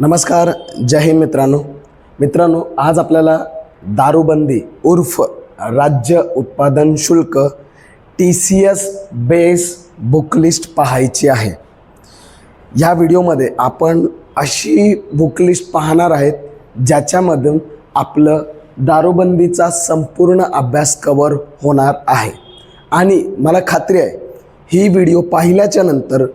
नमस्कार, जय हिंद मित्रांनो, आज आपल्याला दारूबंदी उर्फ राज्य उत्पादन शुल्क TCS बेस बुकलिस्ट पाहायची आहे। या व्हिडिओमध्ये आपण अशी बुकलिस्ट पाहणार आहेत ज्याच्यामधून आपलं दारूबंदीचा संपूर्ण अभ्यास कव्हर होणार आहे आणि मला खात्री आहे ही व्हिडिओ पाहिल्याच्या नंतर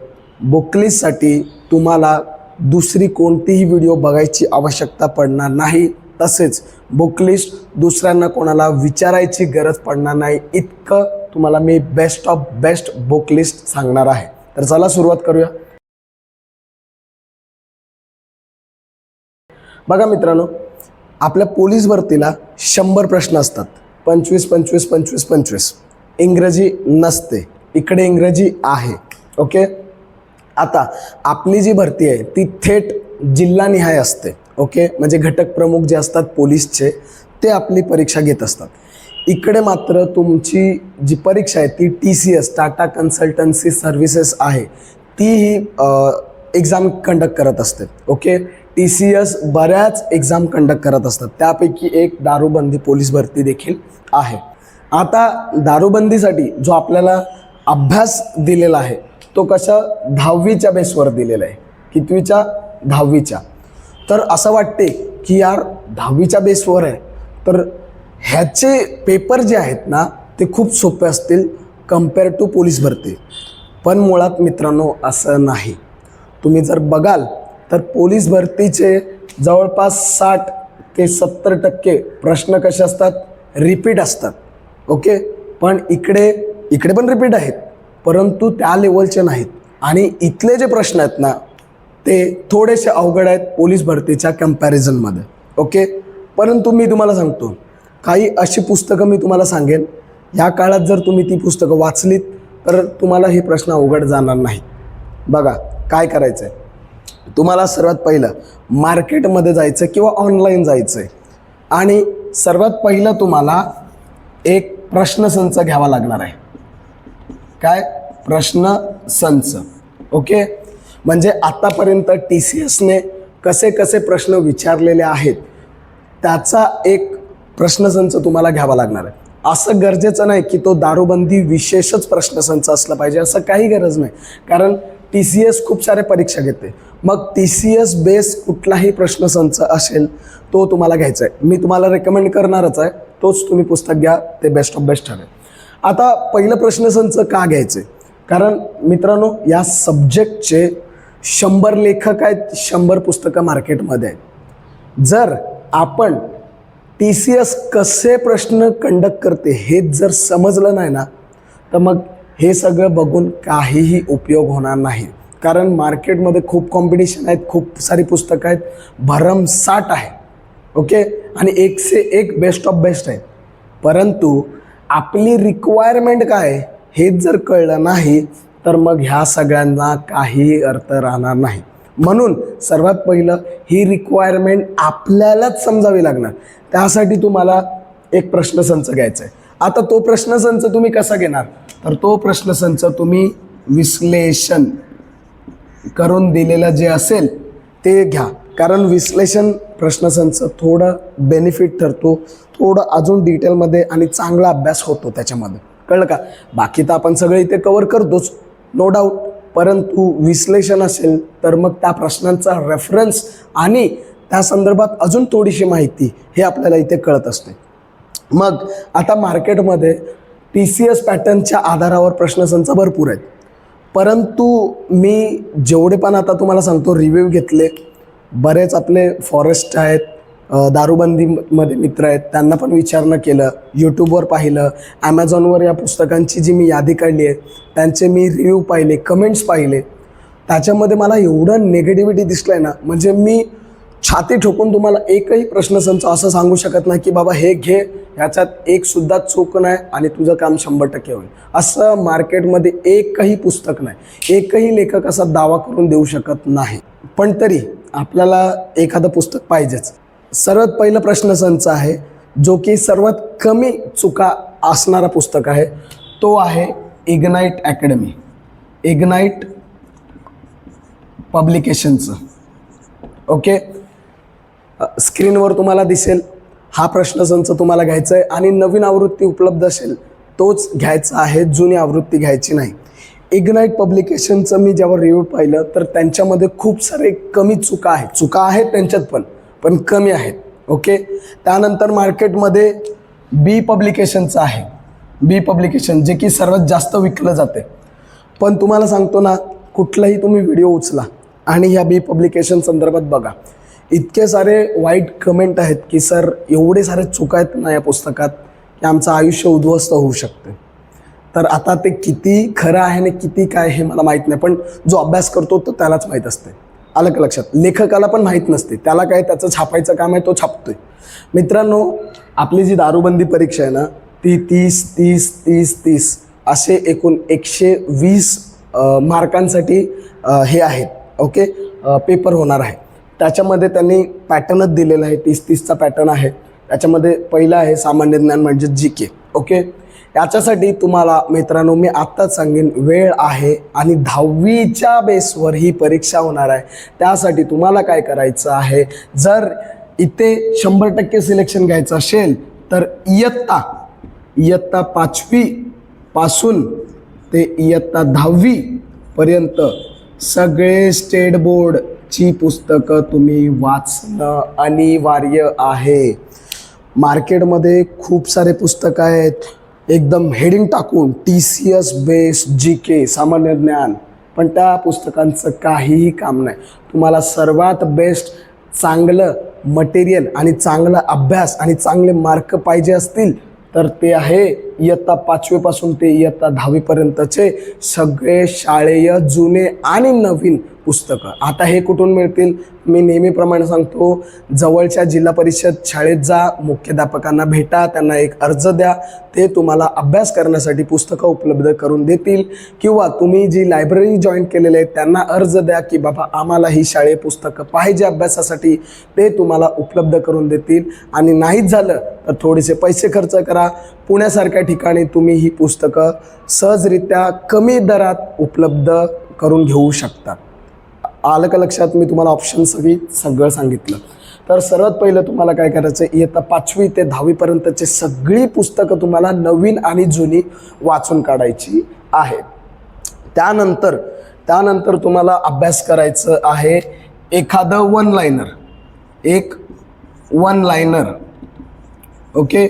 बुकलिस्टसाठी तुम्हाला दुसरी कोणतीही व्हिडिओ बघायची आवश्यकता पडणार नाही। तसेच बुकलिस्ट दुसऱ्यांना कोणाला विचारायची गरज पडणार नाही, इतकं तुम्हाला मी बेस्ट ऑफ बेस्ट बुकलिस्ट सांगणार आहे। तर चला सुरुवात करूया। बघा मित्रांनो, आपल्या पोलीस भरतीला 100 प्रश्न असतात, 25 इंग्रजी नसते, इकडे इंग्रजी आहे। ओके, आता आपली जी भरती आहे ती थेट जिल्हानिहाय असते। ओके, म्हणजे घटक प्रमुख जे असतात पोलीसचे ते आपली परीक्षा घेत असतात। इकडे मात्र तुमची जी परीक्षा आहे ती TCS टाटा कन्सल्टन्सी सर्व्हिसेस आहे, ती ही एक्झाम कंडक्ट करत असते। ओके, TCS बऱ्याच एक्झाम कंडक्ट करत असतात, त्यापैकी एक दारूबंदी पोलीस भरती देखील आहे। आता दारूबंदीसाठी जो आपल्याला अभ्यास दिलेला आहे तो कशा 10वीच्या बेसवर दिलेला आहे। कितवीच्या? 10वीच्या। तर असं वाटते की यार 10वीच्या बेसवर आहे तर ह्याचे पेपर जे आहेत ना ते खूप सोपे असतील कंपेअर टू पोलीस भरती, पण मुळात मित्रांनो असं नाही। तुम्ही जर बघाल तर पोलीस भरतीचे जवळपास 60 ते 70% प्रश्न कसे असतात? रिपीट असतात। ओके, पण इकडे पण रिपीट आहेत परंतु त्या लेवलचे नाहीत आणि इथले जे प्रश्न आहेत ना ते थोडेसे अवघड आहेत पोलीस भरतीच्या कंपॅरिझनमध्ये। ओके, परंतु मी तुम्हाला सांगतो काही अशी पुस्तकं मी तुम्हाला सांगेन, ह्या काळात जर तुम्ही ती पुस्तकं वाचलीत तर तुम्हाला हे प्रश्न अवघड जाणार नाहीत। बघा काय करायचं आहे, तुम्हाला सर्वात पहिलं मार्केटमध्ये जायचं किंवा ऑनलाईन जायचं आहे आणि सर्वात पहिलं तुम्हाला एक प्रश्नसंच घ्यावा लागणार आहे। काय? प्रश्न संच। ओके, म्हणजे आतापर्यंत TCSने कसे कसे प्रश्न विचारलेले आहेत त्याचा एक प्रश्नसंच तुम्हाला घ्यावा लागणार आहे। असं गरजेचं नाही की तो दारूबंदी विशेषच प्रश्नसंच असला पाहिजे, असं काही गरज नाही, कारण TCS खूप सारे परीक्षा घेते। मग TCS बेस कुठलाही प्रश्नसंच असेल तो तुम्हाला घ्यायचा आहे। मी तुम्हाला रेकमेंड करणारच आहे, तोच तुम्ही पुस्तक घ्या, ते बेस्ट ऑफ बेस्ट ठरेल। आता पहिलं प्रश्नसंच का घ्यायचे? कारण मित्रांनो या सब्जेक्टचे 100 लेखक आहेत, 100 पुस्तकं मार्केटमध्ये आहेत। जर आपण TCS कसे प्रश्न कंडक्ट करते हे जर समजलं नाही ना तर मग हे सगळं बघून काहीही उपयोग होणार नाही, कारण मार्केटमध्ये खूप कॉम्पिटिशन आहेत, खूप सारी पुस्तकं आहेत, भरमसाठ आहे। ओके, आणि एक से एक बेस्ट ऑफ बेस्ट आहे, परंतु आपली रिक्वायरमेंट काय हेच जर कळलं नाही तर मग ह्या सगळ्यांना काही अर्थ राहणार नाही। म्हणून सर्वात पहिलं ही रिक्वायरमेंट आपल्यालाच समजावी लागणार, त्यासाठी तुम्हाला एक प्रश्नसंच घ्यायचा आहे। आता तो प्रश्नसंच तुम्ही कसा घेणार? तर तो प्रश्नसंच तुम्ही विश्लेषण करून दिलेलं जे असेल ते घ्या, कारण विश्लेषण प्रश्नसंच थोडं बेनिफिट ठरतो, थोडं अजून डिटेलमध्ये आणि चांगला अभ्यास होतो त्याच्यामध्ये, कळलं का? बाकी तर आपण सगळे इथे कव्हर करतोच नो डाऊट, परंतु विश्लेषण असेल तर मग त्या प्रश्नांचा रेफरन्स आणि त्या संदर्भात अजून थोडीशी माहिती हे आपल्याला इथे कळत असते। मग आता मार्केटमध्ये TCS पॅटर्नच्या आधारावर प्रश्नसंच भरपूर आहेत, परंतु मी जेवढे पण आता तुम्हाला सांगतो रिव्ह्यू घेतले, बरेच आपले फॉरेस्ट आहेत, दारूबंदीमध्ये मित्र आहेत, त्यांना पण विचारणं केलं, यूट्यूबवर पाहिलं, ॲमेझॉनवर या पुस्तकांची जी मी यादी काढली आहे त्यांचे मी रिव्ह्यू पाहिले, कमेंट्स पाहिले, त्याच्यामध्ये मला एवढं निगेटिव्हिटी दिसलं आहे ना, म्हणजे मी छाती ठोकून तुम्हाला एकही प्रश्नसंच असं सांगू शकत नाही की बाबा हे घे, ह्याच्यात एकसुद्धा चूक नाही आणि तुझं काम 100% होईल, असं मार्केटमध्ये एकही पुस्तक नाही, एकही लेखक असा दावा करून देऊ शकत नाही। पण तरी आपल्याला एखादं पुस्तक पाहिजेच। सर्वात पहिलं प्रश्नसंच आहे जो की सर्वात कमी चुका असणारा पुस्तक आहे, तो आहे इग्नाइट अकॅडमी, इग्नाइट पब्लिकेशनचं। ओके, स्क्रीनवर तुम्हाला दिसेल हा प्रश्नसंच तुम्हाला घ्यायचा आहे आणि नवीन आवृत्ती उपलब्ध असेल तोच घ्यायचा आहे, जुनी आवृत्ती घ्यायची नाही. इग्नाईट पब्लिकेशनचं मी जेव्हा रिव्ह्यू पाहिलं तर त्यांच्यामध्ये खूप सारे कमी चुका आहेत त्यांच्यात पण कमी आहेत. ओके, त्यानंतर मार्केटमध्ये बी पब्लिकेशनचं आहे, बी पब्लिकेशन जे की सर्वात जास्त विकलं जाते. पण तुम्हाला सांगतो ना, कुठलाही तुम्ही व्हिडिओ उचला आणि ह्या बी पब्लिकेशन संदर्भात बघा, इतके सारे वाईट कमेंट आहेत की सर एवढे सारे चुका आहेत ना या पुस्तकात की आमचं आयुष्य उद्ध्वस्त होऊ शकते. तर आता ते किती खरं आहे आणि किती काय हे मला माहीत नाही, पण जो अभ्यास करतो तो त्यालाच माहीत असते. आलं का लक्षात? लेखकाला पण माहीत नसते, त्याला काय त्याचं छापायचं काम आहे, तो छापतोय. मित्रांनो, आपली जी दारूबंदी परीक्षा आहे ना ती 30 असे एकूण 120 मार्कांसाठी हे आहेत. ओके, पेपर होणार आहे. त्याच्यामध्ये त्यांनी पॅटर्नच दिलेला आहे, 30चा पॅटर्न आहे. त्याच्यामध्ये पहिला आहे सामान्य ज्ञान म्हणजे GK. ओके, याच्यासाठी तुम्हाला मित्रांनो मी आत्ताच सांगेन, वेळ आहे आणि 10वीच्या बेसवर ही परीक्षा होणार आहे. त्यासाठी तुम्हाला काय करायचं आहे, जर इथे 100% सिलेक्शन घ्यायचं असेल तर इयत्ता 5वी पासून ते इयत्ता 10वी पर्यंत सगळे स्टेट बोर्डची पुस्तकं तुम्ही वाचणं अनिवार्य आहे. मार्केटमध्ये खूप सारे पुस्तकं आहेत, एकदम हेडिंग टाकून TCS बेस्ड GK सामान्य ज्ञान, पण त्या पुस्तकांचं काहीही काम नाही. तुम्हाला सर्वात बेस्ट चांगलं मटेरियल आणि चांगला अभ्यास आणि चांगले मार्क पाहिजे असतील तर ते आहे इयत्ता 5वी पासून ते इयत्ता 10वी पर्यंतचे सगळे शाळेय जुने आणि नवीन पुस्तकं. आता हे कुठून मिळतील? मी नेहमीप्रमाणे सांगतो, जवळच्या जिल्हा परिषद शाळेत जा, मुख्याध्यापकांना भेटा, त्यांना एक अर्ज द्या, ते तुम्हाला अभ्यास करण्यासाठी पुस्तकं उपलब्ध करून देतील. किंवा तुम्ही जी लायब्ररी जॉईन केलेले आहेत त्यांना अर्ज द्या की बाबा आम्हाला ही शाळेय पुस्तकं पाहिजे अभ्यासासाठी, ते तुम्हाला उपलब्ध करून देतील. आणि नाहीच झालं तर थोडेसे पैसे खर्च करा, पुण्यासारख्या ठिकाणी तुम्ही ही पुस्तकं सहजरित्या कमी दरात उपलब्ध करून घेऊ शकता. आलं का लक्षात? मी तुम्हाला ऑप्शन सगळं सांगितलं. तर सर्वात पहिलं तुम्हाला काय करायचं आहे, इयत्ता 5वी ते 10वी पर्यंतची सगळी पुस्तकं तुम्हाला नवीन आणि जुनी वाचून काढायची आहेत. त्यानंतर तुम्हाला अभ्यास करायचं आहे एखादं वन लाइनर. ओके,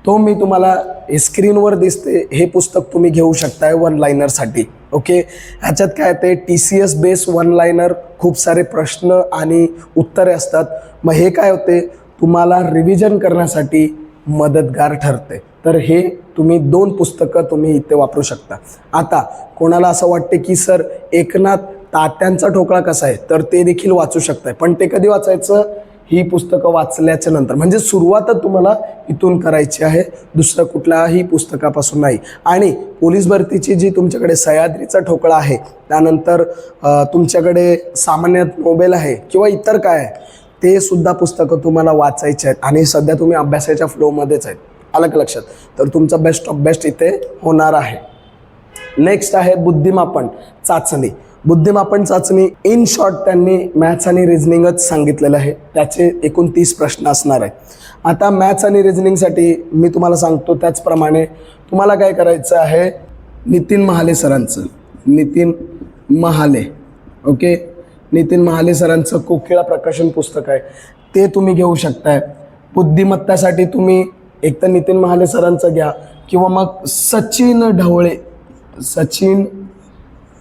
तो मी तुम्हाला स्क्रीनवर दिसते, हे पुस्तक तुम्ही घेऊ शकताय वन लाइनरसाठी. ओके, ह्याच्यात काय ते TCS बेस वन लाइनर, खूप सारे प्रश्न आणि उत्तरे असतात. मग हे काय होते, तुम्हाला रिव्हिजन करण्यासाठी मदतगार ठरते. तर हे तुम्ही 2 पुस्तकं तुम्ही इथे वापरू शकता. आता कोणाला असं वाटते की सर एकनाथ तात्यांचा ठोकळा कसा आहे, तर ते देखील वाचू शकताय. पण ते कधी वाचायचं? ही पुस्तकं वाचल्याच्या नंतर, म्हणजे सुरुवातच तुम्हाला इथून करायची आहे, दुसरं कुठल्याही पुस्तकापासून नाही. आणि पोलीस भरतीची जी तुमच्याकडे सह्याद्रीचा ठोकळा आहे, त्यानंतर तुमच्याकडे सामान्य नोबेल आहे किंवा इतर काय आहे, ते सुद्धा पुस्तकं तुम्हाला वाचायचे आहेत. आणि सध्या तुम्ही अभ्यासाच्या फ्लोमध्येच आहेत. आलं का लक्षात? तर तुमचा बेस्ट ऑफ बेस्ट इथे होणार आहे. नेक्स्ट आहे बुद्धिमापन चाचणी. बुद्धिमापन चाचणी इन शॉर्ट त्यांनी मॅथ्स आणि रिझनिंगच सांगितलेलं आहे. त्याचे एकूण 30 प्रश्न असणार आहे. आता मॅथ्स आणि रिझनिंगसाठी मी तुम्हाला सांगतो त्याचप्रमाणे तुम्हाला काय करायचं आहे, नितीन महाले सरांचं कोकिळा प्रकाशन पुस्तक आहे, ते तुम्ही घेऊ शकताय. बुद्धिमत्तासाठी तुम्ही एक तर नितीन महाले सरांचं घ्या किंवा मग सचिन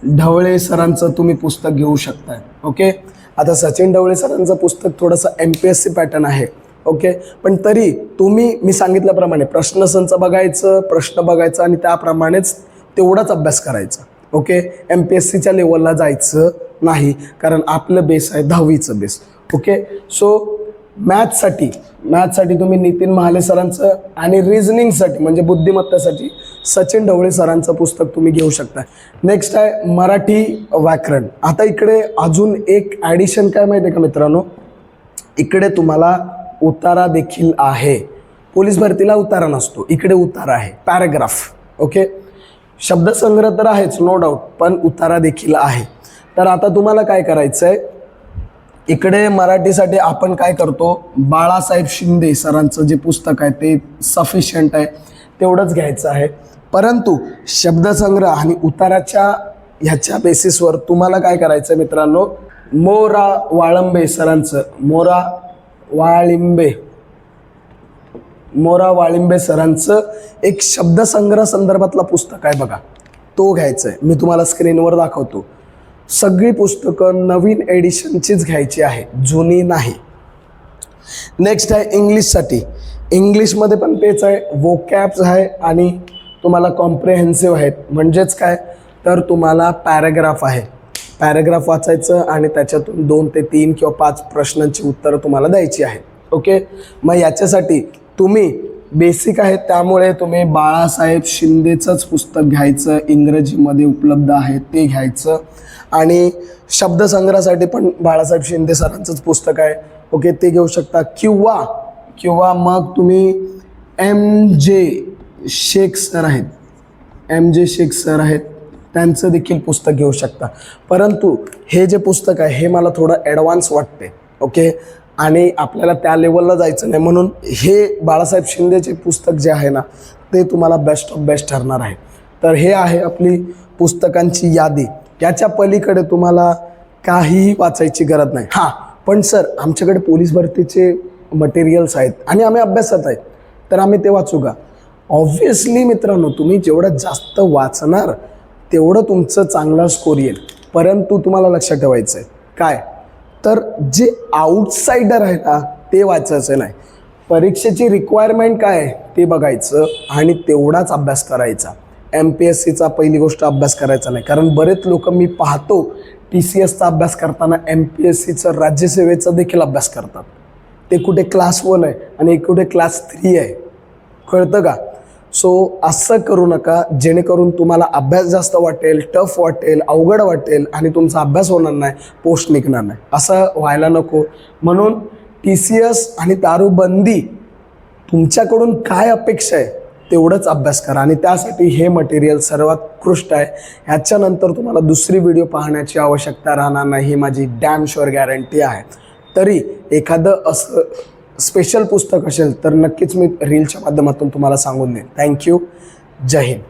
ढवळे सरांचं तुम्ही पुस्तक घेऊ शकताय. ओके, आता सचिन ढवळे सरांचं पुस्तक थोडंसं MPSC पॅटर्न आहे. ओके, पण तरी तुम्ही मी सांगितल्याप्रमाणे प्रश्नसंच बघायचं, प्रश्न बघायचं आणि त्याप्रमाणेच तेवढाच अभ्यास करायचा. ओके, MPSCच्या लेवलला जायचं नाही, कारण आपलं बेस आहे 10वीचं बेस. ओके, सो मॅथ्ससाठी तुम्ही नितीन महाले सरांचं आणि रिझनिंगसाठी म्हणजे बुद्धिमत्तेसाठी सचिन ढवळे सरांचं पुस्तक तुम्ही घेऊ शकता. नेक्स्ट आहे मराठी व्याकरण. आता इकडे अजून एक ॲडिशन काय माहिती आहे का मित्रांनो, इकडे तुम्हाला उतारा देखील आहे. पोलीस भरतीला उतारा नसतो, इकडे उतारा आहे, पॅराग्राफ. ओके, शब्दसंग्रह तर आहेच नो डाऊट, पण उतारा देखील आहे. तर आता तुम्हाला काय करायचं आहे, इकडे मराठीसाठी आपण काय करतो, बाळासाहेब शिंदे सरांचं जे पुस्तक आहे ते सफिशियंट आहे, तेवढंच घ्यायचं आहे. परंतु शब्दसंग्रह आणि उताराच्या ह्याच्या बेसिसवर तुम्हाला काय करायचं मित्रांनो, मोरा वाळंबे सरांचं मोरा वाळिंबे सरांचं एक शब्दसंग्रह संदर्भातलं पुस्तक आहे बघा, तो घ्यायचं आहे. मी तुम्हाला स्क्रीनवर दाखवतो. सगळी पुस्तकं नवीन एडिशनचीच घ्यायची आहे, जुनी नाही. नेक्स्ट आहे इंग्लिशसाठी. इंग्लिशमध्ये पण तेच आहे, वोकॅब्स आहे आणि तुम्हाला कॉम्प्रेहेन्सिव्ह आहेत. म्हणजेच काय तर तुम्हाला पॅराग्राफ आहे, पॅराग्राफ वाचायचं आणि त्याच्यातून 2 ते 3 किंवा 5 प्रश्नांची उत्तरं तुम्हाला द्यायची आहेत. ओके, मग याच्यासाठी तुम्ही बेसिक आहे त्यामुळे तुम्ही बाळासाहेब शिंदेचंच पुस्तक घ्यायचं, इंग्रजीमध्ये उपलब्ध आहे ते घ्यायचं. आणि शब्दसंग्रहासाठी पण बाळासाहेब शिंदे सरांचंच पुस्तक आहे, ओके, ते घेऊ शकता. किंवा मग तुम्ही MJ शेख सर आहेत, त्यांचं देखील पुस्तक घेऊ शकता. परंतु हे जे पुस्तक आहे हे मला थोडं ॲडव्हान्स वाटते, ओके, आणि आपल्याला त्या लेवलला जायचं नाही, म्हणून हे बाळासाहेब शिंदेचे पुस्तक जे आहे ना ते तुम्हाला बेस्ट ऑफ बेस्ट ठरणार आहे. तर हे आहे आपली पुस्तकांची यादी. याच्या पलीकडे तुम्हाला काहीही वाचायची गरज नाही. हां, पण सर आमच्याकडे पोलीस भरतीचे मटेरियल्स आहेत आणि आम्ही अभ्यासात आहेत, तर आम्ही ते वाचू का? ऑब्व्हियसली मित्रांनो, तुम्ही जेवढं जास्त वाचणार तेवढं तुमचं चांगला स्कोर येईल. परंतु तुम्हाला लक्षात ठेवायचं आहे काय, तर जे आउटसाइडर आहे ना ते वाचायचं नाही. परीक्षेची रिक्वायरमेंट काय आहे ते बघायचं आणि तेवढाच अभ्यास करायचा. MPSCचा पहिली गोष्ट अभ्यास करायचा नाही, कारण बरेच लोक मी पाहतो TCSचा अभ्यास करताना MPSCचं राज्यसेवेचा देखील अभ्यास करतात. ते कुठे क्लास 1 आहे आणि कुठे क्लास 3 आहे, कळतं का? सो असं करू नका, जेणेकरून तुम्हाला अभ्यास जास्त वाटेल, टफ वाटेल, अवघड वाटेल आणि तुमचा अभ्यास होणार नाही, पोस्ट निघणार नाही. असं व्हायला नको. म्हणून TCS आणि दारूबंदी तुमच्याकडून काय अपेक्षा आहे तेवढंच अभ्यास करा आणि त्यासाठी हे मटेरियल सर्वात उत्कृष्ट आहे. ह्याच्यानंतर तुम्हाला दुसरी व्हिडिओ पाहण्याची आवश्यकता राहणार नाही, ही माझी डॅम शुअर गॅरंटी आहे. तरी एखादं असं स्पेशल पुस्तक असेल तर नक्कीच मी रीलच्या माध्यमातून तुम्हाला सांगून देईन. थँक्यू. जय हिंद.